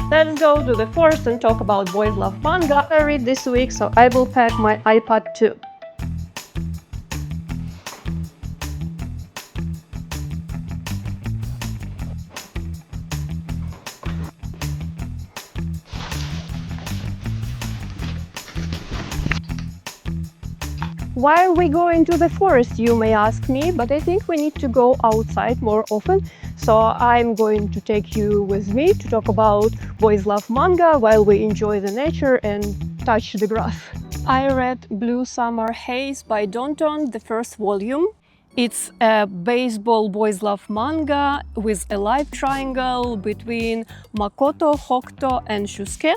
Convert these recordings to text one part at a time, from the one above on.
Let's go to the forest and talk about boys love manga I read this week, so I will pack my iPad too. Why are we going to the forest, you may ask me, but I think we need to go outside more often. So I'm going to take you with me to talk about boys love manga while we enjoy the nature and touch the grass. I read Blue Summer Haze by Don, the first volume. It's a baseball boys love manga with a life triangle between Makoto, Hokuto and Shusuke.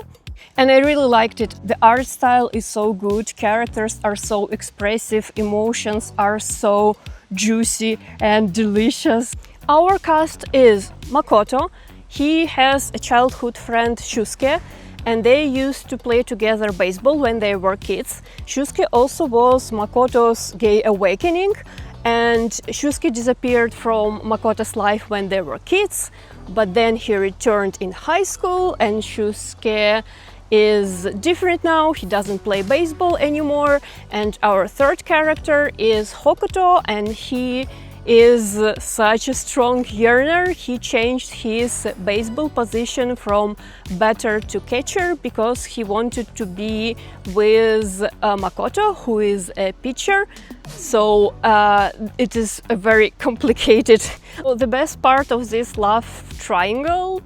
And I really liked it. The art style is so good, characters are so expressive, emotions are so juicy and delicious. Our cast is Makoto. He has a childhood friend Shusuke, and they used to play together baseball when they were kids. Shusuke also was Makoto's gay awakening, and Shusuke disappeared from Makoto's life when they were kids, but then he returned in high school, and Shusuke is different now. He doesn't play baseball anymore. And our third character is Hokuto, and he is such a strong yearner. He changed his baseball position from batter to catcher because he wanted to be with Makoto, who is a pitcher. So it is a very complicated. The best part of this love triangle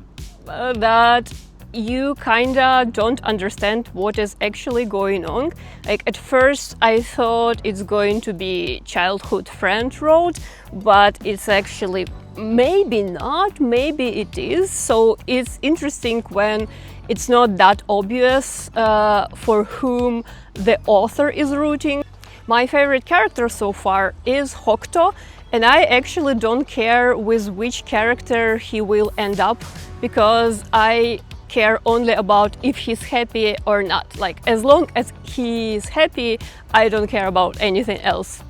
that you kinda don't understand what is actually going on. Like at first I thought it's going to be childhood friend road, but it's actually maybe not, maybe it is. So it's interesting when it's not that obvious for whom the author is rooting. My favorite character so far is Hokuto, and I actually don't care with which character he will end up because I care only about if he's happy or not. Like as long as he is happy, I don't care about anything else.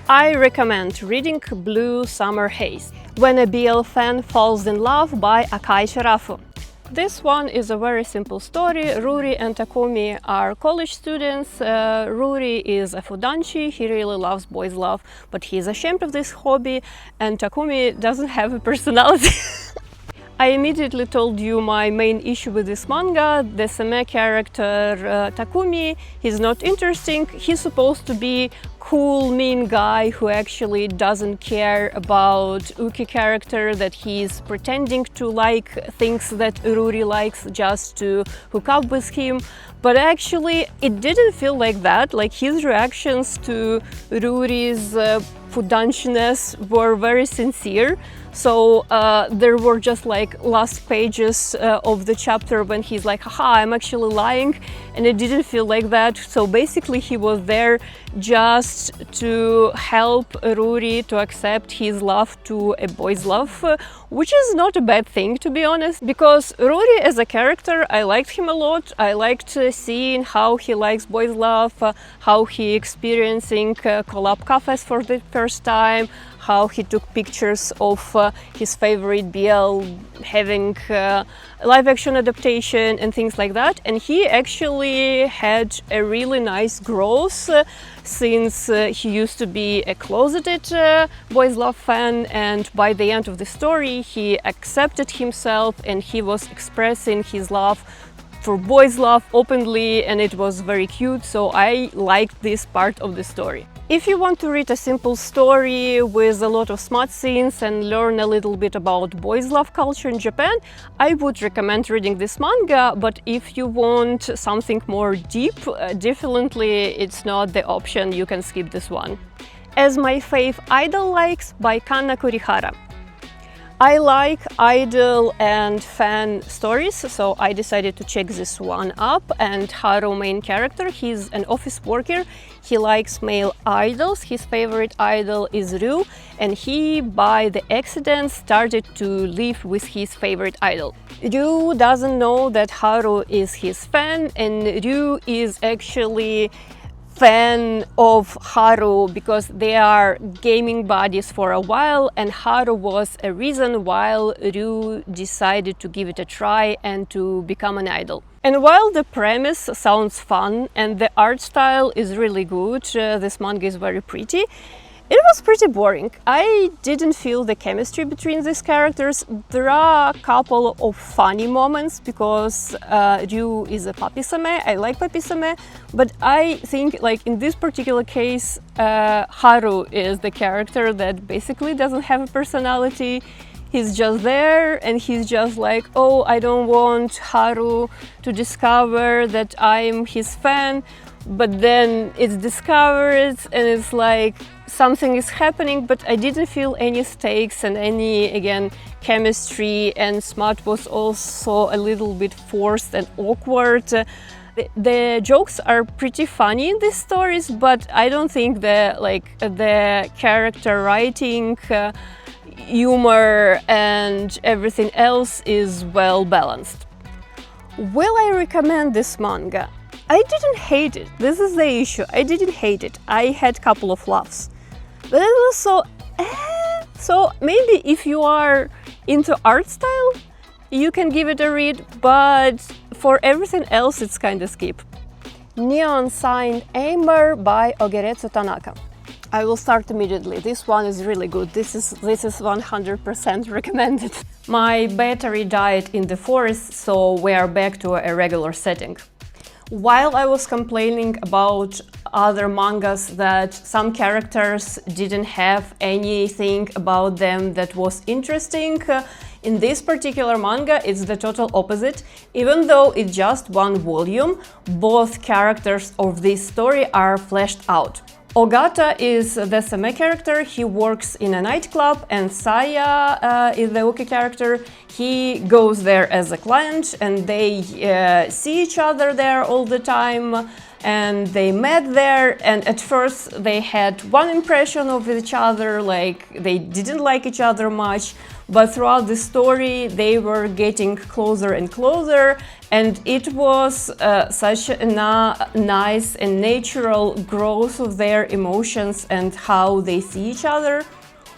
I recommend reading Blue Summer Haze, When a BL Fan Falls in Love by Akai Shirafu. This one is a very simple story. Ruri and Takumi are college students. Ruri is a fudanshi, he really loves boys love, but he's ashamed of this hobby, and Takumi doesn't have a personality. I immediately told you my main issue with this manga. The seme character Takumi, he's not interesting. He's supposed to be cool, mean guy who actually doesn't care about Uki character, that he's pretending to like things that Ruri likes just to hook up with him. But actually it didn't feel like that. Like his reactions to Ruri's fudanshiness were very sincere. So there were just like last pages of the chapter when he's like, haha, I'm actually lying, and it didn't feel like that. So basically he was there just to help Ruri to accept his love to a boy's love, which is not a bad thing, to be honest, because Ruri as a character, I liked him a lot. I liked seeing how he likes boys love, how he experiencing collab cafes for the first time, how he took pictures of his favorite BL having live action adaptation and things like that. And he actually had a really nice growth since he used to be a closeted boys love fan, and by the end of the story he accepted himself and he was expressing his love for boys love openly, and it was very cute. So I liked this part of the story. If you want to read a simple story with a lot of smart scenes and learn a little bit about boys love culture in Japan, I would recommend reading this manga. But if you want something more deep, definitely it's not the option, you can skip this one. As My Fave Idol Likes by Kanna Kurihara. I like idol and fan stories, so I decided to check this one up. And Haru, main character, he's an office worker. He likes male idols. His favorite idol is Ryu, and he, by the accident, started to live with his favorite idol. Ryu doesn't know that Haru is his fan, and Ryu is actually fan of Haru because they are gaming buddies for a while, and Haru was a reason why Ryu decided to give it a try and to become an idol. And while the premise sounds fun and the art style is really good, this manga is very pretty, it was pretty boring. I didn't feel the chemistry between these characters. There are a couple of funny moments because Ryu is a puppy-same. I like puppy-same, but I think like in this particular case, Haru is the character that basically doesn't have a personality. He's just there and he's just like, oh, I don't want Haru to discover that I'm his fan. But then it's discovered and it's like something is happening, but I didn't feel any stakes and any, again, chemistry, and Smut was also a little bit forced and awkward. The jokes are pretty funny in these stories, but I don't think the character writing, humor and everything else is well balanced. Will I recommend this manga? I didn't hate it. This is the issue. I didn't hate it. I had a couple of laughs. But it was so maybe if you are into art style, you can give it a read, but for everything else, it's kind of skip. Neon Sign Amber by Ogeretsu Tanaka. I will start immediately. This one is really good. This is 100% recommended. My battery died in the forest, so we are back to a regular setting. While I was complaining about other mangas that some characters didn't have anything about them that was interesting, in this particular manga it's the total opposite. Even though it's just one volume, both characters of this story are fleshed out. Ogata is the Same character, he works in a nightclub, and Saya is the Uke character. He goes there as a client and they see each other there all the time, and they met there, and at first they had one impression of each other, like they didn't like each other much, but throughout the story they were getting closer and closer, and it was such a nice and natural growth of their emotions and how they see each other.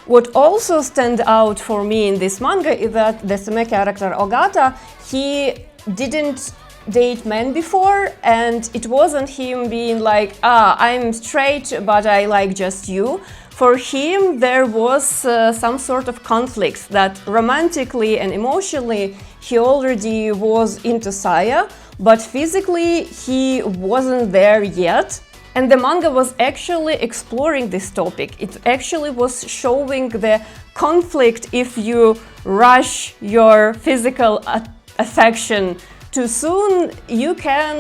What also stands out for me in this manga is that the Same character Ogata, he didn't date men before, and it wasn't him being like, I'm straight but I like just you. For him there was some sort of conflict that romantically and emotionally he already was into Saya, but physically he wasn't there yet. And the manga was actually exploring this topic. It actually was showing the conflict if you rush your physical affection too soon. You can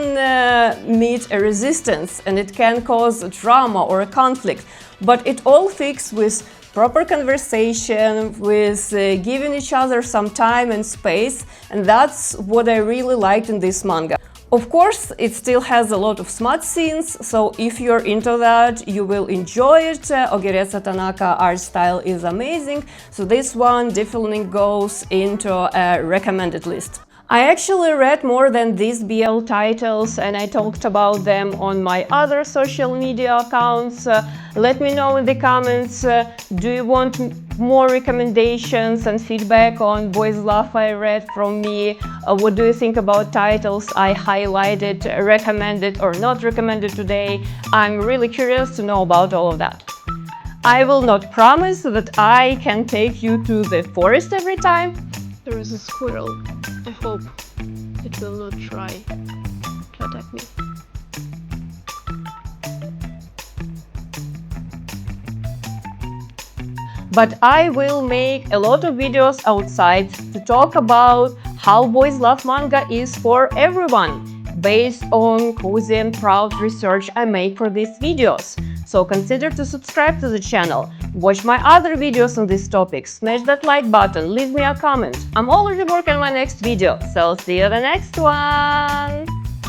meet a resistance and it can cause a drama or a conflict. But it all fixed with proper conversation, with giving each other some time and space, and that's what I really liked in this manga. Of course, it still has a lot of smut scenes, so if you're into that, you will enjoy it. Ogeretsu Tanaka art style is amazing, so this one definitely goes into a recommended list. I actually read more than these BL titles and I talked about them on my other social media accounts. Let me know in the comments, do you want more recommendations and feedback on Boys Love I read from me? What do you think about titles I highlighted, recommended or not recommended today? I'm really curious to know about all of that. I will not promise that I can take you to the forest every time. There is a squirrel. I hope it will not try to attack me. But I will make a lot of videos outside to talk about how boys love manga is for everyone, based on cozy and proud research I make for these videos. So consider to subscribe to the channel, watch my other videos on this topic, smash that like button, leave me a comment. I'm already working on my next video, so see you in the next one!